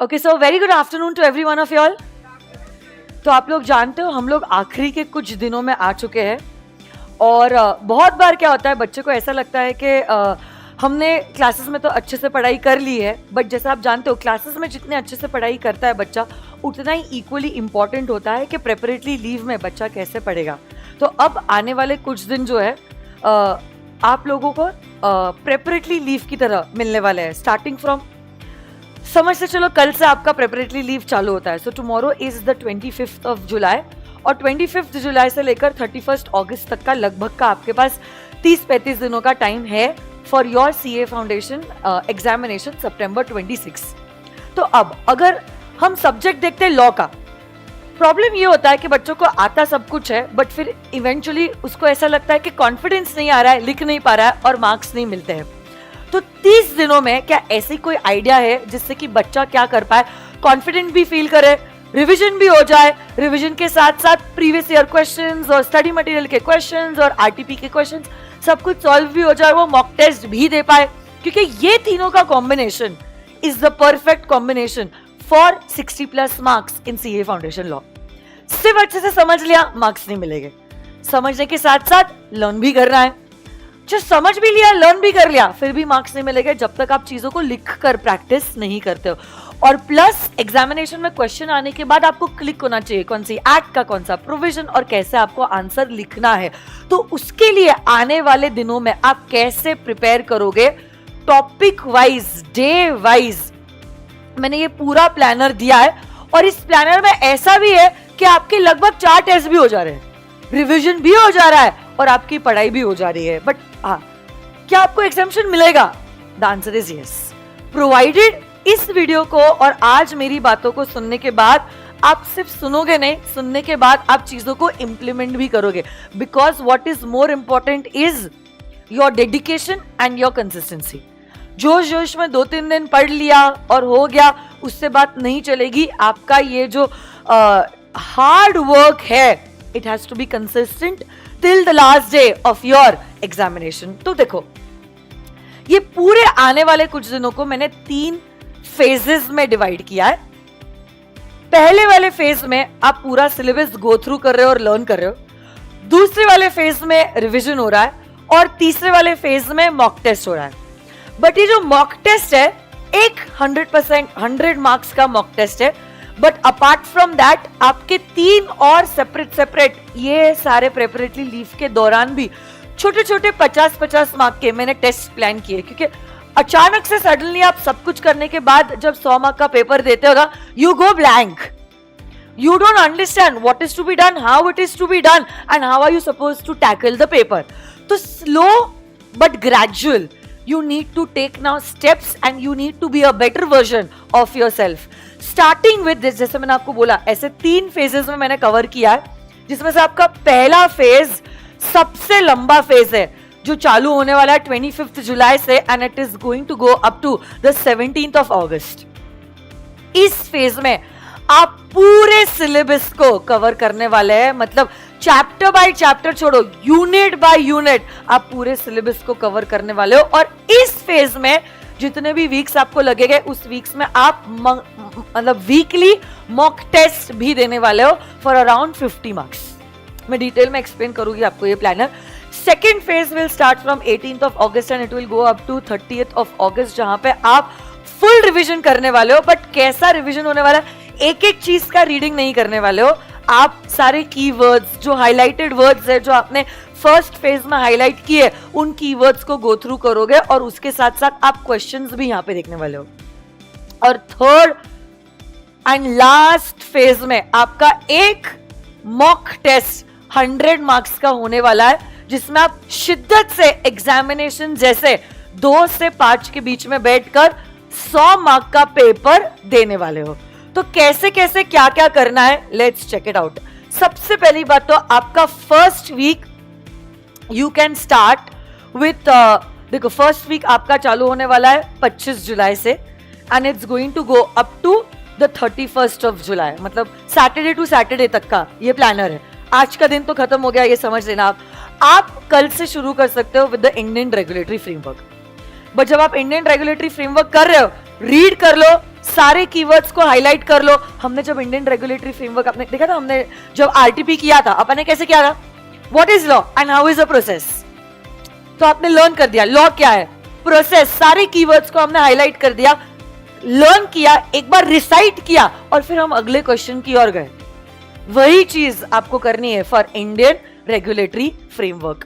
Okay, so very good afternoon to every one of you all. तो आप लोग जानते हो हम लोग आखिरी के कुछ दिनों में आ चुके हैं और बहुत बार क्या होता है, बच्चे को ऐसा लगता है कि हमने क्लासेस में तो अच्छे से पढ़ाई कर ली है, बट जैसा आप जानते हो क्लासेस में जितने अच्छे से पढ़ाई करता है बच्चा, उतना ही इक्वली इम्पॉर्टेंट होता है कि प्रेपरेटरी लीव में बच्चा कैसे पढ़ेगा। तो अब आने वाले कुछ दिन जो है आप लोगों को प्रेपरेटरी लीव की तरह मिलने वाले हैं। स्टार्टिंग फ्रॉम, समझ से चलो कल से आपका प्रेपरेटरी लीव चालू होता है। So tomorrow is the 25th of July और 25 जुलाई से लेकर 31 अगस्त तक का लगभग का आपके पास 30-35 दिनों का टाइम है for your CA foundation examination September 26। तो अब अगर हम सब्जेक्ट देखते हैं लॉ का, प्रॉब्लम ये होता है कि बच्चों को आता सब कुछ है बट फिर इवेंचुअली उसको ऐसा लगता है कि कॉन्फिडेंस नहीं आ रहा है, लिख नहीं पा रहा है और मार्क्स नहीं मिलते हैं। तो 30 दिनों में क्या ऐसी कोई आइडिया है जिससे कि बच्चा क्या कर पाए, कॉन्फिडेंट भी फील करे, रिवीजन भी हो जाए, रिवीजन के साथ साथ प्रीवियस ईयर क्वेश्चंस और स्टडी मटेरियल के क्वेश्चंस और RTP के क्वेश्चंस सब कुछ सॉल्व भी हो जाए, वो मॉक टेस्ट भी दे पाए, क्योंकि ये तीनों का combination is the perfect combination for 60+ marks in CA foundation law. सिर्फ अच्छे से समझ लिया मार्क्स नहीं मिलेंगे, समझने के साथ साथ लर्न भी करना है। जो समझ भी लिया, लर्न भी कर लिया, फिर भी मार्क्स नहीं मिलेंगे जब तक आप चीजों को लिख कर प्रैक्टिस नहीं करते हो। और प्लस एग्जामिनेशन में क्वेश्चन आने के बाद आपको क्लिक होना चाहिए कौन सी एक्ट का कौन सा प्रोविजन और कैसे आपको आंसर लिखना है। तो उसके लिए आने वाले दिनों में आप कैसे प्रिपेयर करोगे, टॉपिक वाइज, डे वाइज, मैंने ये पूरा प्लानर दिया है। और इस प्लानर में ऐसा भी है कि आपके लगभग 4 टेस्ट भी हो जा रहे हैं, रिवीजन भी हो जा रहा है और आपकी पढ़ाई भी हो जा रही है। बट हाँ, क्या आपको एग्जाम्शन मिलेगा? The answer is yes, provided इस वीडियो को और आज मेरी बातों को सुनने के बाद आप सिर्फ सुनोगे नहीं, सुनने के बाद आप चीजों को इंप्लीमेंट भी करोगे। Because what is more important is your dedication and your consistency. जोश जोश में 2-3 दिन पढ़ लिया और हो गया, उससे बात नहीं चलेगी। आपका ये जो हार्ड वर्क है, it has to be consistent till the last day of your examination. तो देखो, ये पूरे आने वाले कुछ दिनों को मैंने 3 फेजेस में डिवाइड किया है। पहले वाले फेज में आप पूरा सिलेबस गो थ्रू कर रहे हो और लर्न कर रहे हो, दूसरे वाले फेज में रिवीजन हो रहा है और तीसरे वाले फेज में मॉक टेस्ट हो रहा है। बट ये जो मॉक टेस्ट है एक 100 मार्क्स का मॉक टेस्ट है, बट अपार्ट फ्रॉम दैट आपके 3 और सेपरेट ये सारे प्रेपरेटरी लीव के दौरान भी छोटे छोटे 50-50 मार्क के मैंने टेस्ट प्लान किए, क्योंकि अचानक से सडनली आप सब कुछ करने के बाद जब 100 मार्क का पेपर देते हो ना, you go blank, you don't understand what is to be done, how it is to be done and how are you supposed to tackle the paper. So slow but gradual, you need to take now steps and you need to be a better version of yourself. Starting with this, जैसे मैंने आपको बोला, ऐसे 3 phases में मैंने cover किया है, जिसमें से आपका पहला फेज सबसे लंबा फेज है जो चालू होने वाला है 25 जुलाई से and it is going to go up to the 17th of August. इस फेज में आप पूरे सिलेबस को कवर करने वाले हैं, मतलब चैप्टर बाय चैप्टर छोड़ो, यूनिट बाय यूनिट आप पूरे सिलेबस को कवर करने वाले हो। और इस फेज में जितने भी वीक्स आपको लगेंगे, उस वीक्स में आप मतलब वीकली मॉक टेस्ट भी देने वाले हो फॉर अराउंड 50 मार्क्स। मैं डिटेल में एक्सप्लेन करूंगी आपको ये planner. Second phase will start from 18th of August and it will go up to 30th of August, जहां पे आप फुल रिविजन करने वाले हो। बट कैसा रिविजन होने वाला है, एक एक चीज का रीडिंग नहीं करने वाले हो आप। सारे कीवर्ड्स, जो हाइलाइटेड वर्ड्स है, जो आपने फर्स्ट फेज में हाईलाइट किए, उन कीवर्ड्स को गो थ्रू करोगे और उसके साथ साथ आप क्वेश्चंस भी यहां पे देखने वाले हो। और थर्ड एंड लास्ट फेज में आपका एक मॉक टेस्ट 100 मार्क्स का होने वाला है, जिसमें आप शिद्दत से एग्जामिनेशन जैसे 2 से 5 के बीच में बैठकर 100 मार्क का पेपर देने वाले हो। तो कैसे कैसे क्या क्या करना है, लेट्स चेक इट आउट। सबसे पहली बात तो आपका first week you can start with, देखो फर्स्ट वीक आपका चालू होने वाला है 25 जुलाई से and it's going to go up to the 31st of July, मतलब सैटरडे टू सैटरडे तक का ये प्लानर है। आज का दिन तो खत्म हो गया, ये समझ लेना आप कल से शुरू कर सकते हो with the Indian regulatory framework. But जब आप इंडियन रेगुलेटरी फ्रेमवर्क कर रहे हो, रीड कर लो, सारे कीवर्ड्स को हाईलाइट कर लो। हमने जब इंडियन रेगुलेटरी फ्रेमवर्क आपने देखा था, हमने जब आरटीपी किया था, अपन ने कैसे किया था, what is law and how is a process, तो आपने लर्न कर दिया लॉ क्या है, प्रोसेस, सारे कीवर्ड्स को हमने हाईलाइट कर दिया, लर्न किया, एक बार रिसाइट किया और फिर हम अगले क्वेश्चन की ओर गए। वही चीज आपको करनी है फॉर इंडियन रेगुलेटरी फ्रेमवर्क।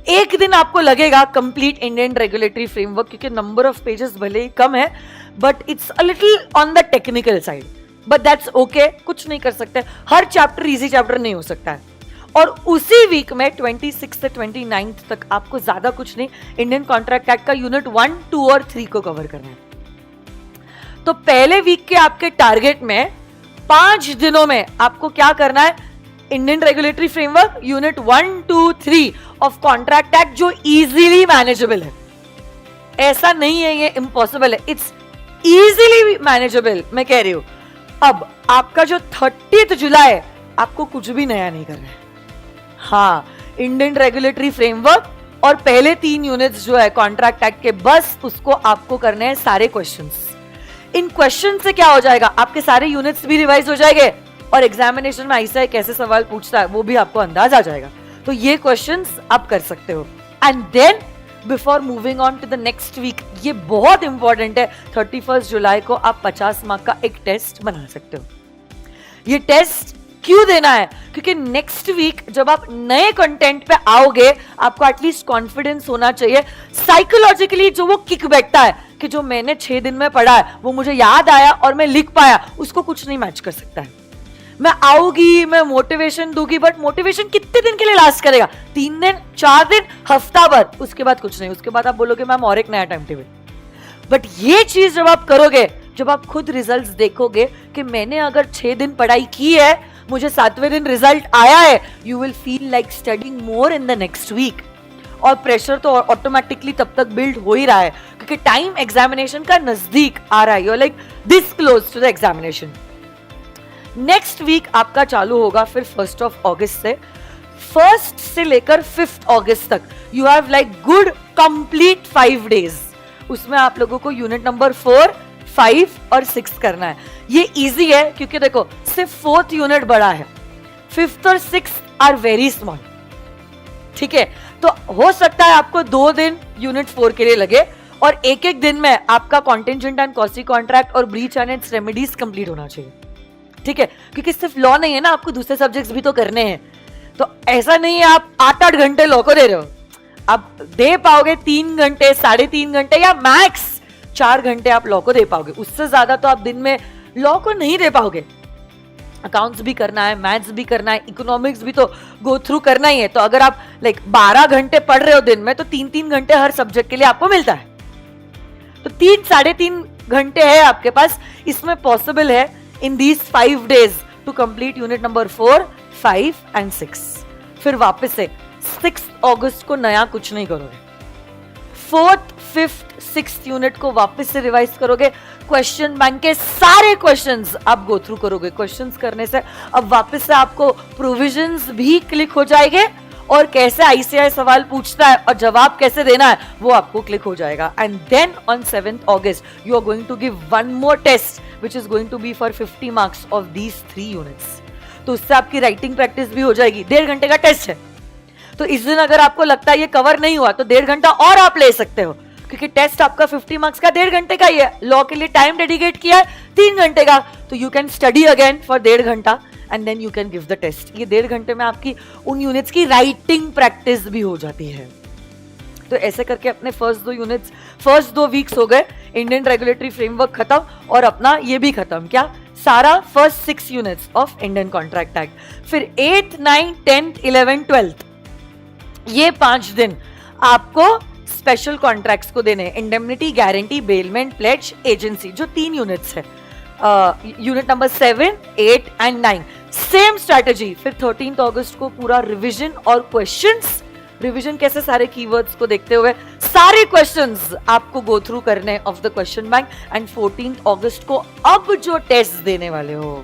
एक दिन आपको लगेगा कंप्लीट इंडियन रेगुलेटरी फ्रेमवर्क, क्योंकि नंबर ऑफ पेजेस भले ही कम है but it's a little on the technical side, but that's okay, कुछ नहीं कर सकते, हर चैप्टर इजी चैप्टर नहीं हो सकता है। और उसी वीक में 26 से 29 तक आपको ज्यादा कुछ नहीं, इंडियन कॉन्ट्रैक्ट एक्ट का यूनिट 1, 2 और 3 को कवर करना है। तो पहले वीक के आपके टारगेट में 5 दिनों में आपको क्या करना है, Indian regulatory framework unit 1, 2, 3 of contract act, जो इजीली मैनेजेबल है। ऐसा नहीं है ये इम्पॉसिबल है, इट्स इजीली मैनेजेबल, मैं कह रही हूं। अब आपका जो 30 जुलाई है, आपको कुछ भी नया नहीं करना है। हाँ, इंडियन रेगुलेटरी फ्रेमवर्क और पहले 3 यूनिट्स जो है कॉन्ट्रैक्ट एक्ट के, बस उसको आपको करने हैं सारे क्वेश्चंस। इन क्वेश्चन से क्या हो जाएगा, आपके सारे यूनिट्स भी रिवाइज हो जाएंगे और एग्जामिनेशन में ऐसा कैसे सवाल पूछता है वो भी आपको अंदाज आ जाएगा। तो ये क्वेश्चंस आप कर सकते हो। And then before moving on to the next week, ये बहुत इंपॉर्टेंट है, 31 जुलाई को आप 50 मार्क का एक टेस्ट बना सकते हो। ये टेस्ट क्यों देना है, क्योंकि नेक्स्ट वीक जब आप नए कंटेंट पे आओगे, आपको एटलीस्ट कॉन्फिडेंस होना चाहिए, साइकोलॉजिकली जो वो किक बैठता है कि जो मैंने 6 दिन में पढ़ा है वो मुझे याद आया और मैं लिख पाया, उसको कुछ नहीं मैच कर सकता है। मैं आऊंगी, मैं मोटिवेशन दूंगी, बट मोटिवेशन कितने दिन के लिए लास्ट करेगा, 3 दिन, 4 दिन, हफ्ता भर, उसके बाद कुछ नहीं, उसके बाद आप बोलोगे मैम और एक नया टाइम टेबल। बट ये चीज जब आप करोगे, जब आप खुद रिजल्ट्स देखोगे कि मैंने अगर 6 दिन पढ़ाई की है, मुझे 7वें दिन रिजल्ट आया है, you will feel like studying more in the next week. और प्रेशर तो ऑटोमेटिकली तब तक बिल्ड हो ही रहा है, क्योंकि टाइम एग्जामिनेशन का नजदीक आ रहा है, you are like this close to the examination. Next week आपका चालू होगा फिर 1 अगस्त से, 1 से लेकर 5 अगस्त तक you have like good complete 5 days. उसमें आप लोगों को यूनिट नंबर 4, 5 और 6 करना है। ये इजी है क्योंकि देखो सिर्फ 4th यूनिट बड़ा है, 5th और 6th आर वेरी स्मॉल, ठीक है। तो हो सकता है आपको 2 दिन यूनिट 4 के लिए लगे और एक दिन में आपका कॉन्टिंजेंट एंड कॉस्टी कॉन्ट्रैक्ट और breach and it's remedies complete होना चाहिए, ठीक है। क्योंकि सिर्फ लॉ नहीं है ना, आपको दूसरे सब्जेक्ट्स भी तो करने हैं। तो ऐसा नहीं है आप 8-8 घंटे लॉ को दे रहे हो, आप दे पाओगे 3 घंटे, 3.5 घंटे या मैक्स 4 घंटे आप लॉ को दे पाओगे। उससे ज्यादा तो आप दिन में लॉ को नहीं दे पाओगे। अकाउंट्स भी करना है, मैथ्स भी करना है, इकोनॉमिक्स भी तो गो थ्रू करना ही है। तो अगर आप लाइक 12 घंटे पढ़ रहे हो दिन में, तो 3-3 घंटे हर सब्जेक्ट के लिए आपको मिलता है। तो 3-3.5 घंटे है आपके पास, इसमें पॉसिबल है in these 5 days to complete unit number 4, 5 and 6। फिर वापस से 6 अगस्त को नया कुछ नहीं करोगे, 4th, 5th, 6th यूनिट को वापस से रिवाइज करोगे, क्वेश्चन बैंक के सारे क्वेश्चंस आप गो थ्रू करोगे। क्वेश्चंस करने से अब वापस से आपको प्रोविजंस भी क्लिक हो जाएंगे और कैसे आईसीआई सवाल पूछता है और जवाब कैसे देना है वो आपको क्लिक हो जाएगा। And then on 7th August you are going to give 1 more test which is going to be for 50 marks of these 3 units। तो उससे आपकी राइटिंग प्रैक्टिस भी हो जाएगी। 1.5 घंटे का टेस्ट है, तो इस दिन अगर आपको लगता है ये कवर नहीं हुआ तो 1.5 घंटा और आप ले सकते हो, क्योंकि टेस्ट आपका 50 मार्क्स का 1.5 घंटे का ही है। लॉ के लिए टाइम डेडिकेट किया है 3 घंटे का, तो you can study again for 1.5 घंटा and then you can give the test. ये 1.5 घंटे में आपकी उन यूनिट्स की राइटिंग प्रैक्टिस भी हो जाती है। तो ऐसे करके अपने फर्स्ट 2 वीक्स हो गए, इंडियन रेगुलेटरी फ्रेमवर्क खत्म और अपना ये भी खत्म, क्या सारा first 6 units of Indian contract act. फिर 8th, 9th, 10th, 11th, 12th ये 5 दिन आपको स्पेशल कॉन्ट्रैक्ट्स को देने, indemnity, guarantee, bailment, pledge, agency, जो 3 यूनिट्स है, unit number 7, 8 and 9। Same strategy, फिर 13th अगस्त को पूरा रिविजन और क्वेश्चंस, रिवीजन कैसे, सारे कीवर्ड्स को देखते हुए सारे क्वेश्चंस आपको गो थ्रू करने of the question bank. And 14th अगस्त को अब जो टेस्ट देने वाले हो,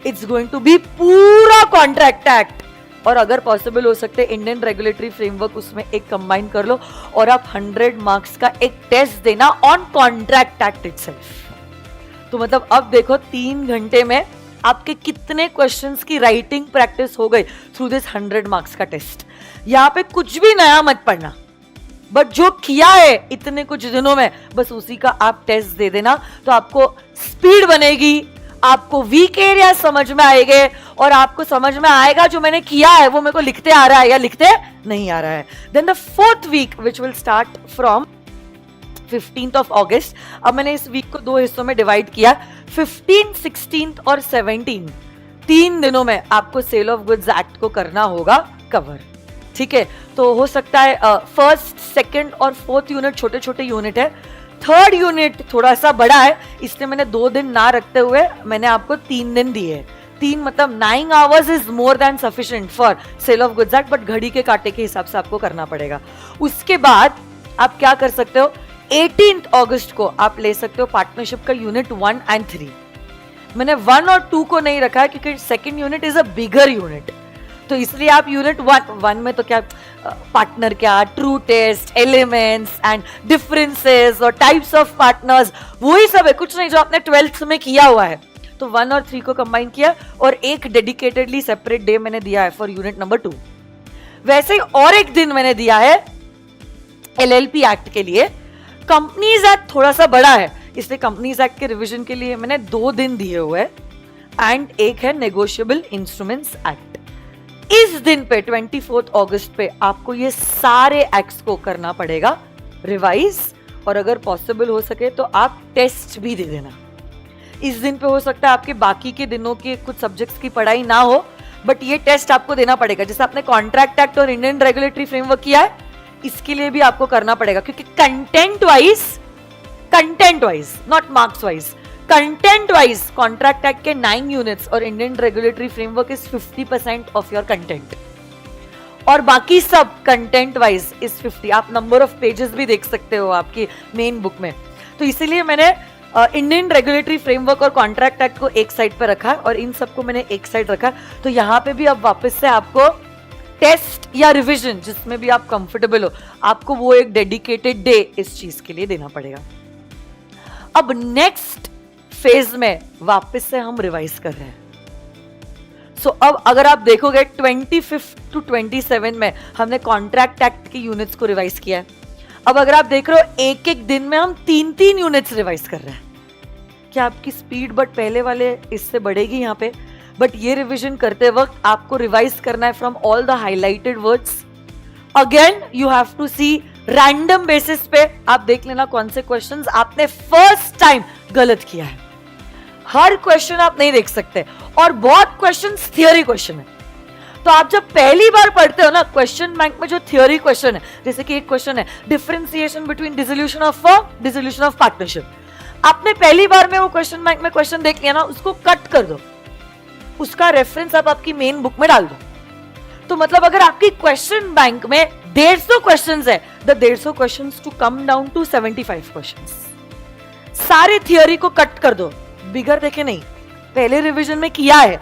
इट्स गोइंग टू बी पूरा कॉन्ट्रैक्ट एक्ट, और अगर पॉसिबल हो सकते इंडियन रेगुलेटरी फ्रेमवर्क उसमें एक कंबाइन कर लो और आप 100 मार्क्स का एक टेस्ट देना ऑन कॉन्ट्रैक्ट एक्ट इटसेल्फ। तो मतलब अब देखो 3 घंटे में आपके कितने क्वेश्चंस की राइटिंग प्रैक्टिस हो गई थ्रू दिस 100 मार्क्स का टेस्ट। यहाँ पे कुछ भी नया मत पढ़ना, बट जो किया है इतने कुछ दिनों में बस उसी का आप टेस्ट दे देना, तो आपको स्पीड बनेगी, आपको वीक एरिया समझ में आएंगे और आपको समझ में आएगा जो मैंने किया है वो मेरे को लिखते आ रहा है या लिखते नहीं आ रहा है। Then the 4th week which will start from 15th of August। अब मैंने इस वीक को 2 हिस्सों में डिवाइड किया, 15, 16 और 17, 3 दिनों में आपको सेल ऑफ गुड्स एक्ट को करना होगा कवर। ठीक है, तो हो सकता है 1st, 2nd और 4th यूनिट छोटे छोटे यूनिट है, 3rd यूनिट थोड़ा सा बड़ा है, इसलिए मैंने 2 दिन ना रखते हुए मैंने आपको 3 दिन दिए। 3 मतलब 9 hours is more than sufficient for sale of goods act, but घड़ी के कांटे के हिसाब से आपको करना पड़ेगा। उसके बाद आप क्या कर सकते हो, 18th अगस्त को आप ले सकते हो पार्टनरशिप का यूनिट 1 और 3। मैंने 1 और 2 को नहीं रखा है क्योंकि second unit is a bigger unit, तो इसलिए आप यूनिट 1 में तो क्या पार्टनर क्या, true test, elements and differences और टाइप्स ऑफ पार्टनर्स, वही सब है, कुछ नहीं जो आपने 12th में किया हुआ है। तो 1 और 3 को कंबाइन किया और एक डेडिकेटेडली सेपरेट डे मैंने दिया है फॉर यूनिट नंबर 2। वैसे ही और एक दिन मैंने दिया है LLP एक्ट के लिए। कंपनीज एक्ट थोड़ा सा बड़ा है, इसलिए कंपनीज एक्ट के रिवीजन के लिए मैंने 2 दिन दिए हुए एंड एक है नेगोशिएबल इंस्ट्रूमेंट्स एक्ट। इस दिन पे 24 अगस्त पे आपको ये सारे एक्ट्स को करना पड़ेगा रिवाइज, और अगर पॉसिबल हो सके तो आप टेस्ट भी दे देना। इस दिन पे हो सकता है आपके बाकी के दिनों के कुछ सब्जेक्ट्स की पढ़ाई ना हो, बट ये टेस्ट आपको देना पड़ेगा। जैसे आपने कॉन्ट्रैक्ट एक्ट और इंडियन रेगुलेटरी फ्रेमवर्क किया है, इसके लिए भी आपको करना पड़ेगा, क्योंकि content wise not marks wise, content wise contract act के 9 यूनिट्स और Indian regulatory framework is 50% of your content, और बाकी सब कंटेंट वाइज इज 50। आप नंबर ऑफ पेजेस भी देख सकते हो आपकी मेन बुक में। तो इसीलिए मैंने इंडियन रेगुलेटरी फ्रेमवर्क और कॉन्ट्रैक्ट एक्ट को एक साइड पर रखा और इन सबको मैंने एक साइड रखा। तो यहाँ पे भी अब वापस से आपको टेस्ट या रिवीजन जिसमें भी आप कंफर्टेबल हो, आपको वो एक डेडिकेटेड डे इस चीज के लिए देना पड़ेगा। अब नेक्स्ट फेज में वापस से हम रिवाइज कर रहे हैं। सो अब अगर आप देखोगे 25 to 27 में हमने कॉन्ट्रैक्ट एक्ट की यूनिट्स को रिवाइज किया है। अब अगर आप देख रहे हो एक एक दिन में हम 3-3 यूनिट्स रिवाइज कर रहे हैं। क्या आपकी स्पीड बट पहले वाले इससे बढ़ेगी यहाँ पे, बट ये रिवीजन करते वक्त आपको रिवाइज करना है from all the highlighted words. Again you have to see random basis पे आप देख लेना कौन से क्वेश्चंस आपने फर्स्ट टाइम गलत किया है। हर क्वेश्चन आप नहीं देख सकते, और बहुत क्वेश्चंस थियोरी क्वेश्चन है। तो आप जब पहली बार पढ़ते हो ना, क्वेश्चन बैंक में जो थियोरी क्वेश्चन है, जैसे कि एक क्वेश्चन है differentiation between dissolution of firm, dissolution of partnership, आपने पहली बार में वो क्वेश्चन बैंक में क्वेश्चन देख लिया ना, उसको कट कर दो, उसका रेफरेंस आप आपकी मेन बुक में डाल दो। तो मतलब अगर आपकी क्वेश्चन बैंक में 150 क्वेश्चंस है, the 150 questions to come down to 75 questions. सारे थियोरी को कट कर दो, बिगर देखे नहीं, पहले रिवीजन में किया है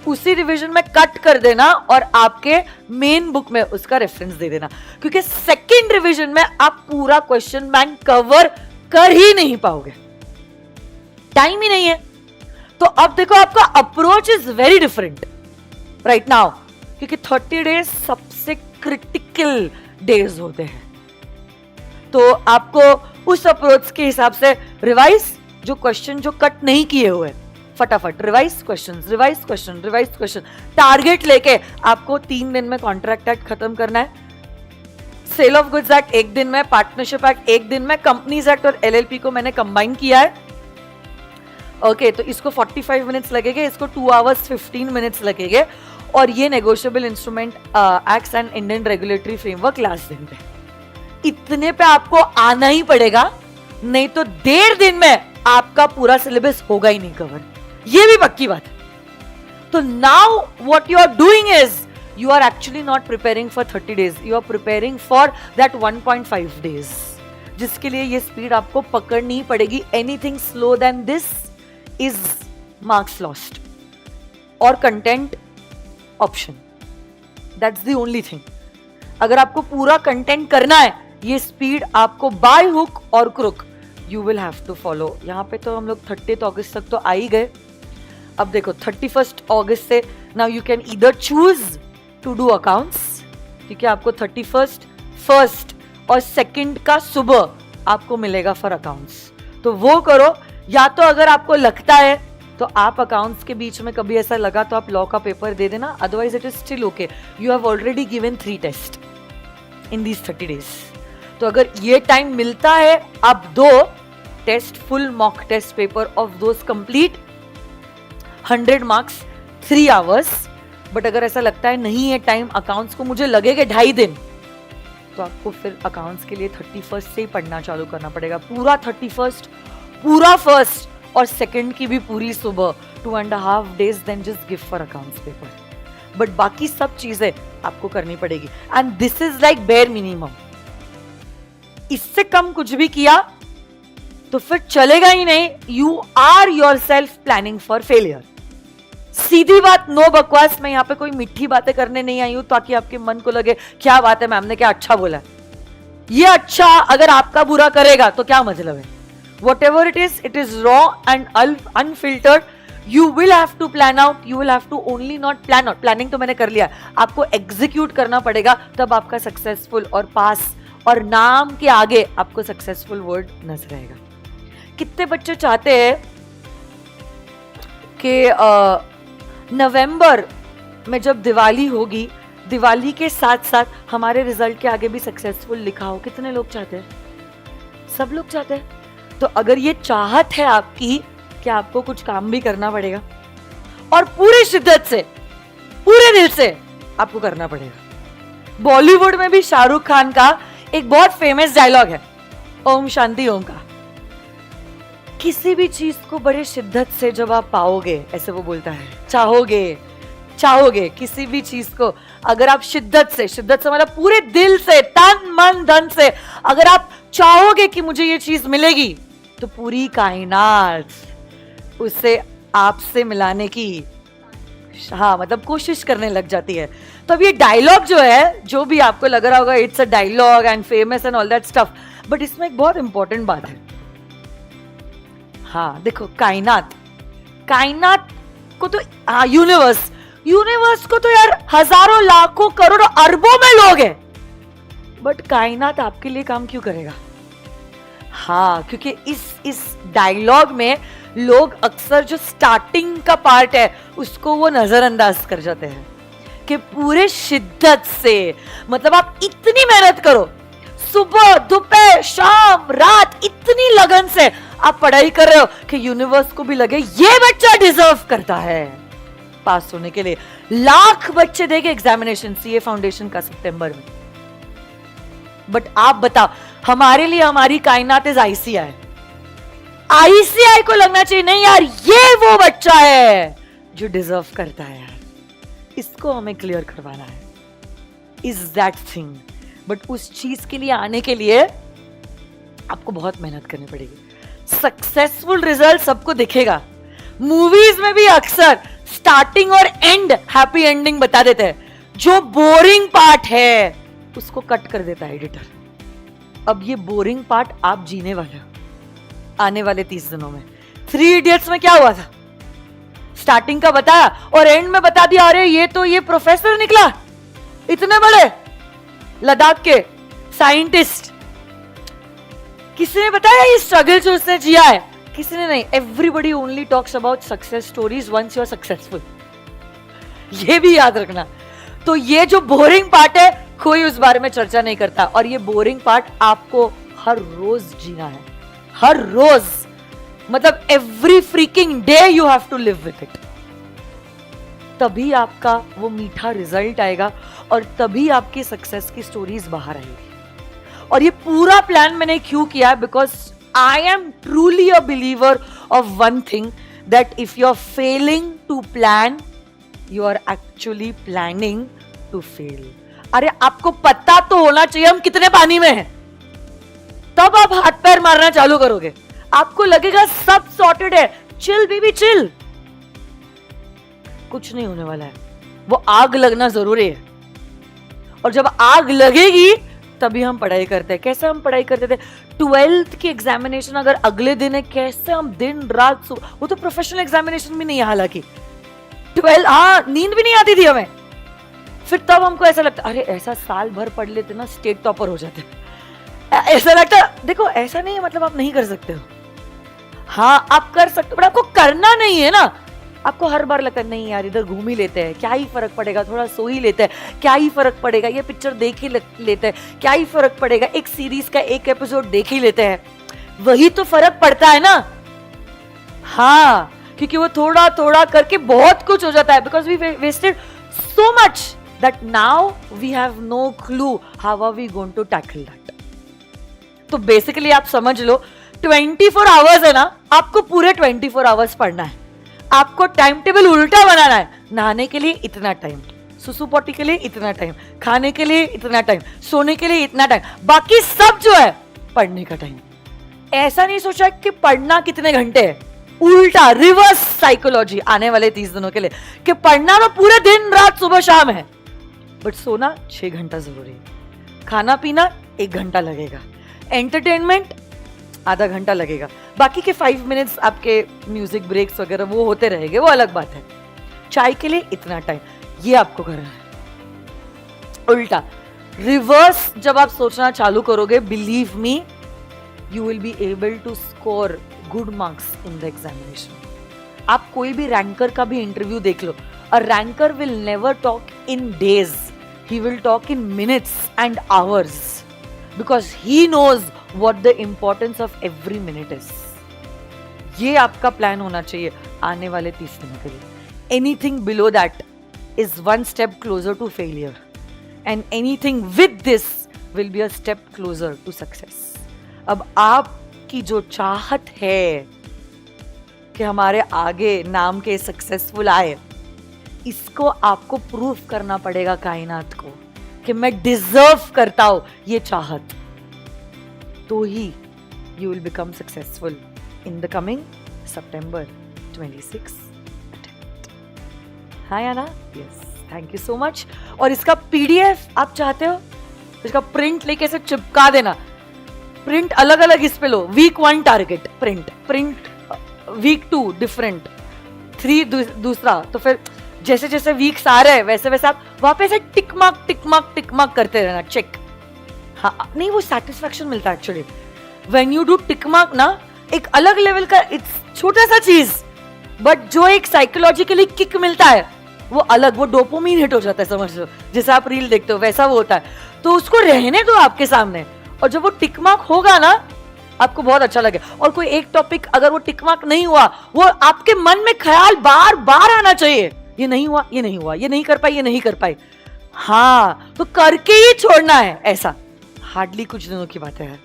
उसी रिवीजन में कट कर देना और आपके मेन बुक में उसका रेफरेंस दे देना, क्योंकि सेकंड रिवीजन में आप पूरा क्वेश्चन बैंक कवर कर ही नहीं पाओगे, टाइम ही नहीं है। तो अब देखो आपका approach is very different right now, क्योंकि 30 डेज सबसे क्रिटिकल डेज होते हैं। तो आपको उस अप्रोच के हिसाब से रिवाइज, जो क्वेश्चन जो कट नहीं किए हुए फटाफट रिवाइज क्वेश्चन, टारगेट लेके आपको 3 दिन में कॉन्ट्रैक्ट एक्ट खत्म करना है, सेल ऑफ गुड्स एक्ट 1 दिन में, पार्टनरशिप एक्ट 1 दिन में, कंपनीज एक्ट और LLP को मैंने कंबाइन किया है। ओके, तो इसको 45 मिनट्स लगेंगे, इसको 2 hours 15 मिनट्स लगेंगे, और ये negotiable instrument acts and Indian regulatory framework last दिन पे। इतने पे आपको आना ही पड़ेगा, नहीं तो 1.5 दिन में आपका पूरा सिलेबस होगा ही नहीं कवर, ये भी पक्की बात है। तो now what you are doing is you are actually not preparing for 30 days, you are preparing for that 1.5 days, जिसके लिए ये स्पीड आपको पकड़नी पड़ेगी। Anything slow than this is marks lost और content option, that's the only thing. अगर आपको पूरा कंटेंट करना है, ये स्पीड आपको by hook or crook you will have to follow. यहाँ पे तो हम लोग 30 अगस्त तक तो आ ही गए। अब देखो 31 अगस्त से now you can either choose to do accounts, क्योंकि आपको 31, 1 और 2 का सुबह आपको मिलेगा फॉर अकाउंट्स, तो वो करो। या तो अगर आपको लगता है तो आप अकाउंट्स के बीच में कभी ऐसा लगा तो आप लॉ का पेपर दे देना, otherwise it is still okay. You have already given 3 test in these 30 days. तो अगर ये टाइम मिलता है आप 2 test, full mock test paper of those complete, 100 marks, 3 hours. But अगर ऐसा लगता है नहीं है टाइम अकाउंट्स को, मुझे लगेगा 2.5 दिन, तो आपको फिर अकाउंट्स के लिए 31 से ही पढ़ना चालू करना पड़ेगा। पूरा 31, पूरा 1 और 2 की भी पूरी सुबह, 2.5 days, then just give for accounts paper. But बाकी सब चीजें आपको करनी पड़ेगी and this is like bare minimum. इससे कम कुछ भी किया तो फिर चलेगा ही नहीं। You are yourself planning for failure. सीधी बात, नो बकवास। मैं यहाँ पे कोई मीठी बातें करने नहीं आई हूं ताकि आपके मन को लगे क्या बात है मैम ने क्या अच्छा बोला। ये अच्छा अगर आपका बुरा करेगा तो क्या मतलब है। Whatever it is raw and unfiltered. You will have to plan out. You will have to only not plan out. Planning तो मैंने कर लिया, आपको execute करना पड़ेगा, तब आपका सक्सेसफुल और पास और नाम के आगे आपको सक्सेसफुल वर्ड नजर आएगा। कितने बच्चे चाहते हैं कि नवंबर में जब दिवाली होगी, दिवाली के साथ साथ हमारे रिजल्ट के आगे भी सक्सेसफुल लिखा हो। कितने लोग चाहते हैं? सब लोग चाहते हैं। तो अगर ये चाहत है आपकी कि आपको कुछ काम भी करना पड़ेगा और पूरी शिद्दत से, पूरे दिल से आपको करना पड़ेगा। बॉलीवुड में भी शाहरुख खान का एक बहुत फेमस डायलॉग है, ओम शांति ओम का। किसी भी चीज को बड़े शिद्दत से जब आप पाओगे, ऐसे वो बोलता है, चाहोगे किसी भी चीज को अगर आप शिद्दत से मतलब पूरे दिल से, तन मन धन से अगर आप चाहोगे कि मुझे ये चीज मिलेगी, तो पूरी कायनात उसे आपसे मिलाने की मतलब कोशिश करने लग जाती है। तो अब ये डायलॉग जो है, जो भी आपको लग रहा होगा it's a dialogue and famous and all that stuff, but इसमें एक बहुत इंपॉर्टेंट बात है। हाँ देखो, कायनात को तो यूनिवर्स को तो यार हजारों लाखों करोड़ों अरबों में लोग हैं, बट कायनात आपके लिए काम क्यों करेगा? हाँ, क्योंकि इस डायलॉग में लोग अक्सर जो स्टार्टिंग का पार्ट है उसको वो नजरअंदाज कर जाते हैं कि पूरे शिद्दत से, मतलब आप इतनी मेहनत करो, सुबह दोपहर शाम रात इतनी लगन से आप पढ़ाई कर रहे हो कि यूनिवर्स को भी लगे ये बच्चा डिजर्व करता है पास होने के लिए। लाख बच्चे देंगे एग्जामिनेशन सीए फाउंडेशन का सितंबर में, बट आप बताओ, हमारे लिए हमारी कायनात इज आईसीआई को लगना चाहिए नहीं यार ये वो बच्चा है जो डिजर्व करता है यार, इसको हमें क्लियर करवाना है, इज दैट थिंग। बट उस चीज के लिए आने के लिए आपको बहुत मेहनत करनी पड़ेगी। सक्सेसफुल रिजल्ट सबको दिखेगा, मूवीज में भी अक्सर स्टार्टिंग और एंड हैप्पी एंडिंग बता देते हैं, जो बोरिंग पार्ट है उसको कट कर देता है एडिटर। अब ये बोरिंग पार्ट आप जीने वाले हो आने वाले 30 दिनों में। 3 इडियट्स में क्या हुआ था, स्टार्टिंग का बताया और एंड में बता दिया अरे ये प्रोफेसर निकला, इतने बड़े लद्दाख के साइंटिस्ट। किसी ने बताया ये स्ट्रगल जो उसने जिया है? किसी ने नहीं। Everybody only talks about success stories once you are successful, ये भी याद रखना। तो ये जो बोरिंग पार्ट है कोई उस बारे में चर्चा नहीं करता, और ये बोरिंग पार्ट आपको हर रोज जीना है, हर रोज, मतलब every freaking day you have to live with it. तभी आपका वो मीठा रिजल्ट आएगा और तभी आपकी सक्सेस की स्टोरीज बाहर आएगी। और ये पूरा प्लान मैंने क्यों किया? Because I am truly a believer of one thing, that if you are failing to plan, you are actually planning to fail. अरे आपको पता तो होना चाहिए हम कितने पानी में हैं, तब आप हाथ पैर मारना चालू करोगे। आपको लगेगा सब सॉर्टेड है, चिल बेबी चिल, कुछ नहीं होने वाला है। वो आग लगना जरूरी है, और जब आग लगेगी तभी हम पढ़ाई करते हैं। कैसे हम पढ़ाई करते थे? 12th की एग्जामिनेशन अगर अगले दिन है, कैसे हम दिन रात वो तो प्रोफेशनल एग्जामिनेशन भी नहीं है हालांकि, 12 हाँ नींद भी नहीं आती थी हमें। फिर तब हमको ऐसा लगता अरे ऐसा साल भर पढ़ लेते ना स्टेट टॉपर हो जाते। ऐसा लगता, देखो ऐसा नहीं है मतलब आप नहीं कर सकते हो, हाँ आप कर सकते हो, बट आपको करना नहीं है ना। आपको हर बार लगता है नहीं यार इधर घूम ही लेते हैं, क्या ही फर्क पड़ेगा, थोड़ा सो ही लेते हैं, क्या ही फर्क पड़ेगा, ये पिक्चर देख ही लेते हैं, क्या ही फर्क पड़ेगा, एक सीरीज का एक एपिसोड देख ही लेते हैं, वही तो फर्क पड़ता है ना। हाँ क्योंकि वो थोड़ा थोड़ा करके बहुत कुछ हो जाता है, because we wasted so much that now we have no clue how are we going to tackle that. तो बेसिकली आप समझ लो 24 आवर्स है ना, आपको पूरे 24 आवर्स पढ़ना है। आपको टाइम टेबल उल्टा बनाना है। नहाने के लिए इतना टाइम, सुसु पोटी के लिए इतना टाइम, खाने के लिए इतना टाइम, सोने के लिए इतना टाइम, बाकी सब जो है पढ़ने का टाइम। ऐसा नहीं सोचा कि पढ़ना कितने घंटे है, उल्टा रिवर्स साइकोलॉजी आने वाले 30 दिनों के लिए कि पढ़ना तो पूरे दिन रात सुबह शाम है, बट सोना 6 घंटा जरूरी है, खाना पीना 1 घंटा लगेगा, एंटरटेनमेंट आधा घंटा लगेगा, बाकी के 5 मिनट्स आपके म्यूजिक ब्रेक्स वगैरह वो होते रहेंगे, वो अलग बात है। चाय के लिए इतना टाइम, ये आपको करना है। उल्टा रिवर्स जब आप सोचना चालू करोगे, believe me you will be able to score good marks in the examination. आप कोई भी रैंकर का भी इंटरव्यू देख लो, a ranker will never talk in days, he will talk in minutes and hours, because he knows what the importance of every minute is। ये आपका plan होना चाहिए आने वाले 30 दिनों के लिए। Anything below that is one step closer to failure, and anything with this will be a step closer to success। अब आपकी जो चाहत है कि हमारे आगे नाम के सक्सेसफुल आए, इसको आपको प्रूफ करना पड़ेगा कायनात को कि मैं डिजर्व करता हूं ये चाहत, तो ही you will become successful in the coming September 26 attempt। हाँ या ना? Yes, thank you so much। और इसका PDF आप चाहते हो, इसका प्रिंट लेके ऐसे चिपका देना, प्रिंट अलग अलग इस पे लो, week 1 target print, week 2 different, 3 दूसरा, तो फिर जैसे जैसे वीक्स आ रहे हैं वैसे वैसे आप वापस से टिक मार्क करते रहना, चेक। हाँ नहीं, वो सैटिस्फैक्शन मिलता है actually when you do tick mark ना, एक अलग लेवल का, इट्स छोटा सा चीज, बट जो एक साइकोलॉजिकली किक मिलता है वो अलग, वो डोपामिन हिट हो जाता है, समझ लो जैसे आप रील देखते हो वैसा वो होता है। तो उसको रहने दो आपके सामने, और जब वो टिक मार्क होगा ना आपको बहुत अच्छा लगे। और कोई एक टॉपिक अगर वो टिक मार्क नहीं हुआ, वो आपके मन में ख्याल बार बार आना चाहिए, ये नहीं हुआ, ये नहीं हुआ, ये नहीं कर पाई, ये नहीं कर पाई, हाँ तो करके ही छोड़ना है। ऐसा हार्डली कुछ दिनों की बात है,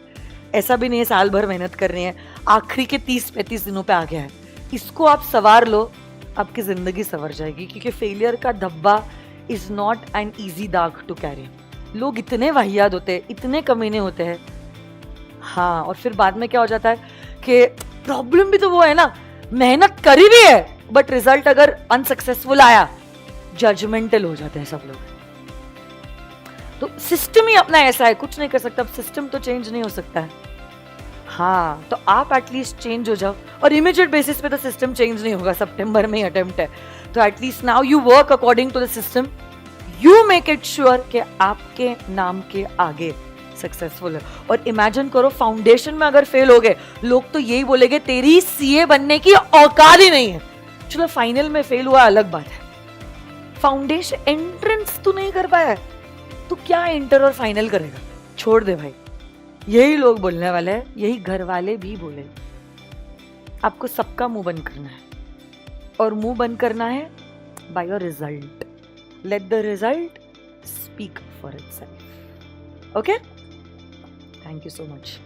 ऐसा भी नहीं है साल भर मेहनत करनी है, आखिरी के 30-35 दिनों पे आ गया है, इसको आप सवार लो, आपकी जिंदगी संवर जाएगी। क्योंकि फेलियर का धब्बा इज नॉट एन ईजी दाग टू कैरी। लोग इतने वाहियात होते हैं, इतने कमीने होते हैं, हाँ, और फिर बाद में क्या हो जाता है कि प्रॉब्लम भी तो वो है ना, मेहनत करी भी है बट रिजल्ट अगर अनसक्सेसफुल आया, जजमेंटल हो जाते हैं सब लोग। तो सिस्टम ही अपना ऐसा है, कुछ नहीं कर सकता, अब सिस्टम तो चेंज नहीं हो सकता है। हाँ तो आप एटलीस्ट चेंज हो जाओ, और इमीडिएट बेसिस पे तो सिस्टम चेंज नहीं होगा, सितंबर में ही अटेम्प्ट है, तो at least now you work according to the system, you make it sure कि आपके नाम के आगे सक्सेसफुल है। और इमेजिन करो फाउंडेशन में अगर फेल हो गए, लोग तो यही बोलेंगे तेरी सीए बनने की औकात ही नहीं है। चलो फाइनल में फेल हुआ अलग बात है, फाउंडेशन एंट्रेंस तू नहीं कर पाया तो क्या इंटर और फाइनल करेगा, छोड़ दे भाई। यही लोग बोलने वाले हैं, यही घर वाले भी बोले। आपको सबका मुंह बंद करना है, और मुंह बंद करना है by your result. Let the result speak for itself. Okay, thank you so much.